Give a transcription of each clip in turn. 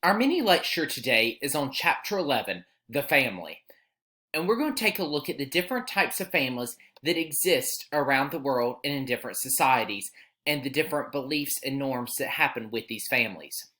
Our mini lecture today is on Chapter 11, The Family, and we're going to take a look at the different types of families that exist around the world and in different societies, and the different beliefs and norms that happen with these families.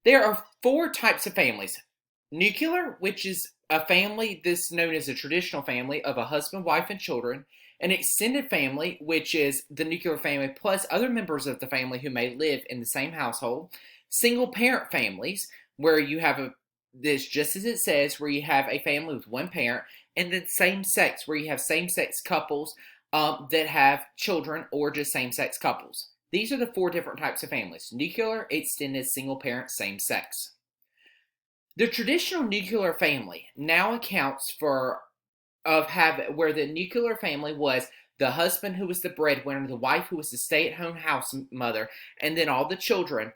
There are four types of families. Nuclear, which is a family that's known as a traditional family of a husband, wife, and children. An extended family, which is the nuclear family plus other members of the family who may live in the same household. Single parent families, where you have this, just as it says, where you have a family with one parent. And then same sex, where you have same sex couples that have children, or just same sex couples. These are the four different types of families: nuclear, extended, single parent, same sex. The traditional nuclear family now accounts for where the nuclear family was the husband who was the breadwinner, the wife who was the stay-at-home house mother, and then all the children.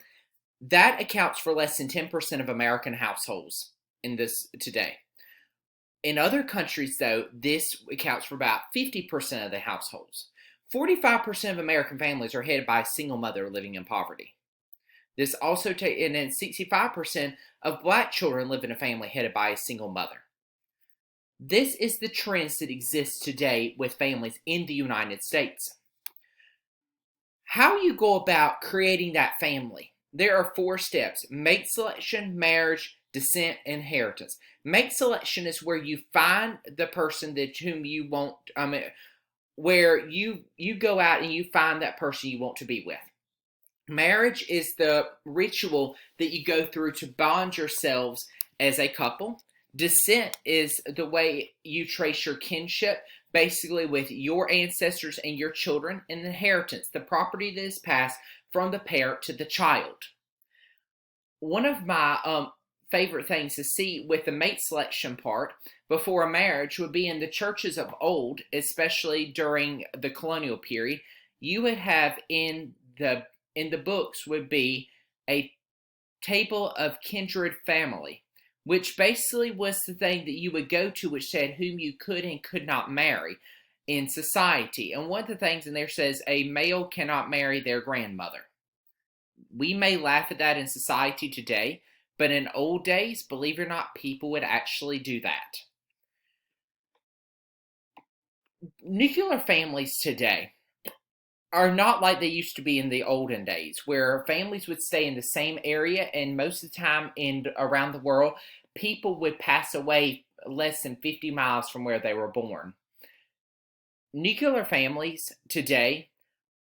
That accounts for less than 10% of American households in this today. In other countries, though, this accounts for about 50% of the households. 45% of American families are headed by a single mother living in poverty. This also and then 65% of black children live in a family headed by a single mother. This is the trends that exist today with families in the United States. How you go about creating that family? There are four steps: mate selection, marriage, descent, and inheritance. Mate selection is where you find the person whom you want, where you go out and you find that person you want to be with. Marriage is the ritual that you go through to bond yourselves as a couple. Descent is the way you trace your kinship, basically with your ancestors and your children. And inheritance, the property that is passed from the parent to the child. One of my favorite things to see with the mate selection part before a marriage would be in the churches of old, especially during the colonial period. You would have in the books would be a table of kindred family, which basically was the thing that you would go to, which said whom you could and could not marry in society. And one of the things in there says a male cannot marry their grandmother. We may laugh at that in society today, but in old days, believe it or not, people would actually do that. Nuclear families today are not like they used to be in the olden days, where families would stay in the same area, and most of the time around the world, people would pass away less than 50 miles from where they were born. Nuclear families today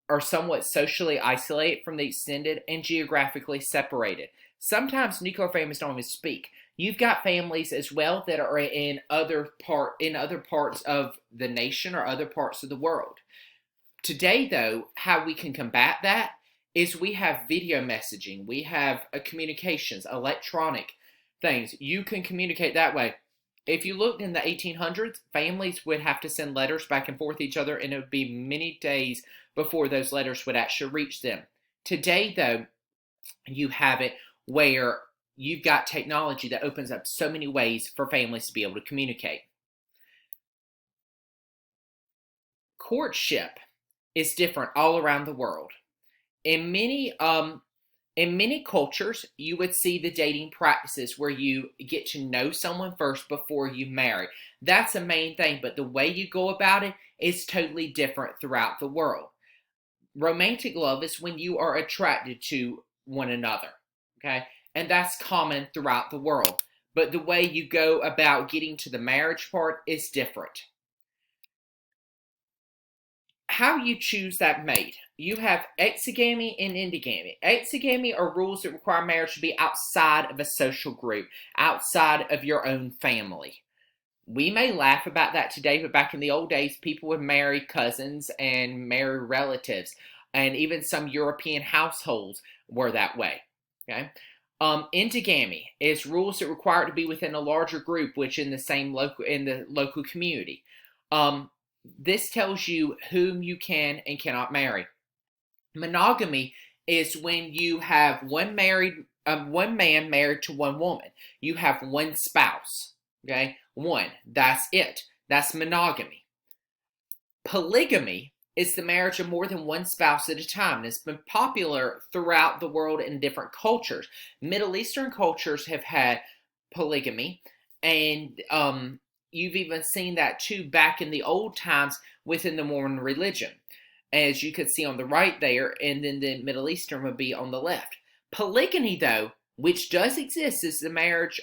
are somewhat socially isolated from the extended and geographically separated. Sometimes nuclear families don't even speak. You've got families as well that are in other parts of the nation or other parts of the world. Today, though, how we can combat that is we have video messaging, we have communications, electronic things. You can communicate that way. If you looked in the 1800s, families would have to send letters back and forth to each other, and it would be many days before those letters would actually reach them. Today, though, you have it where you've got technology that opens up so many ways for families to be able to communicate. Courtship is different all around the world. In many cultures, you would see the dating practices where you get to know someone first before you marry. That's the main thing, but the way you go about it is totally different throughout the world. Romantic love is when you are attracted to one another, okay? And that's common throughout the world. But the way you go about getting to the marriage part is different. How you choose that mate. You have exogamy and endogamy. Exogamy are rules that require marriage to be outside of a social group, outside of your own family. We may laugh about that today, but back in the old days, people would marry cousins and marry relatives, and even some European households were that way. Okay. Endogamy is rules that require it to be within a larger group, which in the local community. This tells you whom you can and cannot marry. Monogamy is when you have one man married to one woman. You have one spouse. Okay, one. That's it. That's monogamy. Polygamy It's the marriage of more than one spouse at a time. And it's been popular throughout the world in different cultures. Middle Eastern cultures have had polygamy, and you've even seen that too back in the old times within the Mormon religion, as you could see on the right there, and then the Middle Eastern would be on the left. Polygamy, though, which does exist, is the marriage,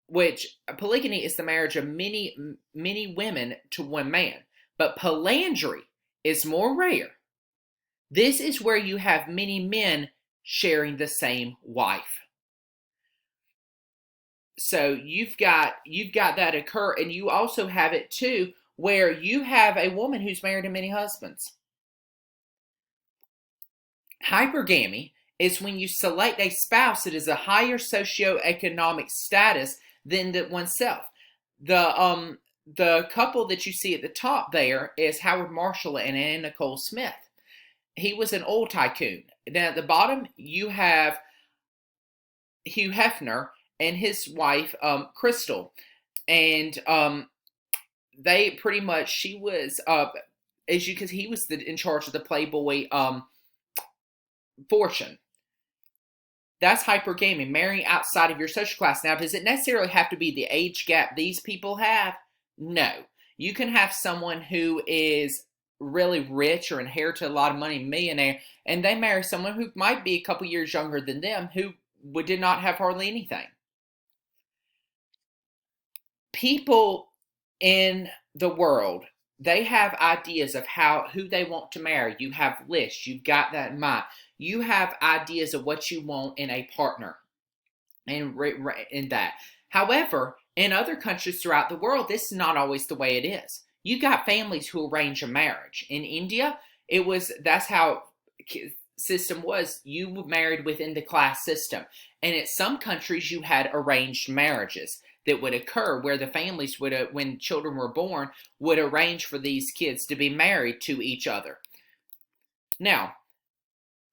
which polygamy is the marriage of many women to one man. But polyandry is more rare. This is where you have many men sharing the same wife. So you've got that occur, and you also have it too where you have a woman who's married to many husbands. Hypergamy is when you select a spouse that is a higher socioeconomic status than oneself. The couple that you see at the top there is Howard Marshall and Anna Nicole Smith. He was an oil tycoon. Now at the bottom you have Hugh Hefner and his wife Crystal, and they pretty much, she was he was in charge of the Playboy fortune. That's hypergamy, marrying outside of your social class. Now, does it necessarily have to be the age gap these people have? No. You can have someone who is really rich or inherited a lot of money, millionaire, and they marry someone who might be a couple years younger than them, who did not have hardly anything. People in the world, they have ideas of who they want to marry. You have lists. You've got that in mind. You have ideas of what you want in a partner, and in that. However, in other countries throughout the world, this is not always the way it is. You got families who arrange a marriage. In India, that's how system was. You were married within the class system, and in some countries you had arranged marriages that would occur where the families would, when children were born, would arrange for these kids to be married to each other. Now,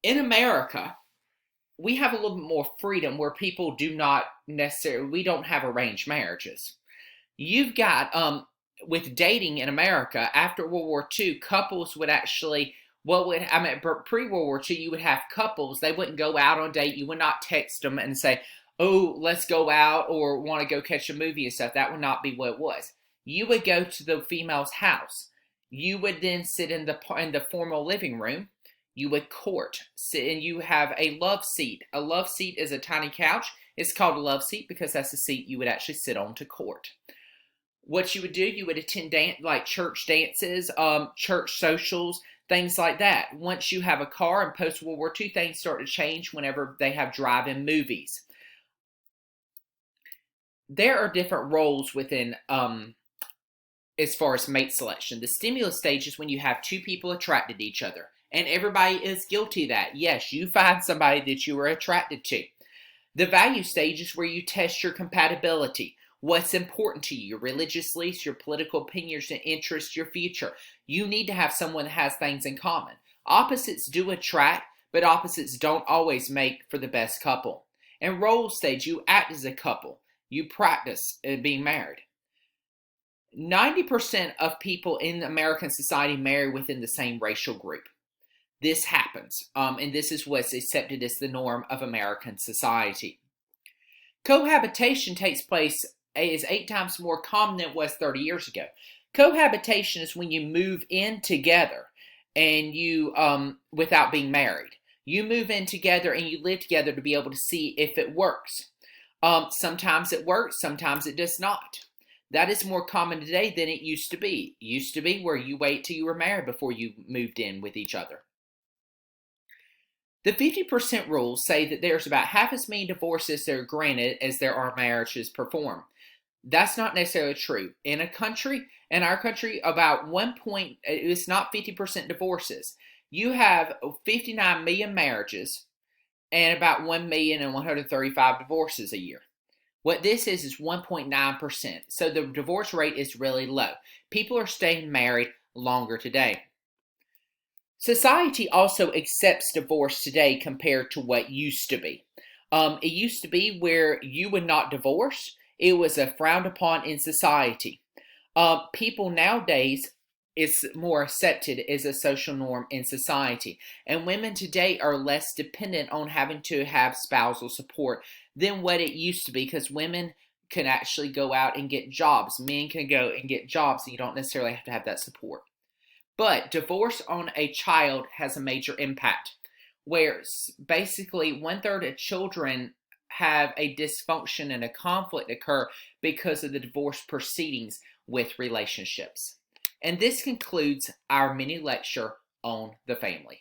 in America, we have a little bit more freedom where people do not necessarily, we don't have arranged marriages. You've got, with dating in America, after World War II, couples would actually, pre-World War II, you would have couples, they wouldn't go out on a date, you would not text them and say, oh, let's go out, or want to go catch a movie and stuff. That would not be what it was. You would go to the female's house. You would then sit in the formal living room. You would court, and you have a love seat. A love seat is a tiny couch. It's called a love seat because that's the seat you would actually sit on to court. What you would do, you would attend like church dances, church socials, things like that. Once you have a car, in post-World War II, things start to change whenever they have drive-in movies. There are different roles within, as far as mate selection. The stimulus stage is when you have two people attracted to each other. And everybody is guilty of that. Yes, you find somebody that you are attracted to. The value stage is where you test your compatibility. What's important to you, your religious beliefs, your political opinions and interests, your future. You need to have someone that has things in common. Opposites do attract, but opposites don't always make for the best couple. And role stage, you act as a couple. You practice being married. 90% of people in American society marry within the same racial group. This happens, and this is what's accepted as the norm of American society. Cohabitation takes place, is 8 times more common than it was 30 years ago. Cohabitation is when you move in together and you, without being married. You move in together and you live together to be able to see if it works. Sometimes it works, sometimes it does not. That is more common today than it used to be. It used to be where you wait till you were married before you moved in with each other. The 50% rules say that there's about half as many divorces that are granted as there are marriages performed. That's not necessarily true. In our country, about it's not 50% divorces. You have 59 million marriages and about 1,135,000 divorces a year. What this is 1.9%. So the divorce rate is really low. People are staying married longer today. Society also accepts divorce today compared to what used to be. It used to be where you would not divorce. It was frowned upon in society. People nowadays, is more accepted as a social norm in society. And women today are less dependent on having to have spousal support than what it used to be, because women can actually go out and get jobs. Men can go and get jobs, and you don't necessarily have to have that support. But divorce on a child has a major impact, where basically 1/3 of children have a dysfunction and a conflict occur because of the divorce proceedings with relationships. And this concludes our mini lecture on the family.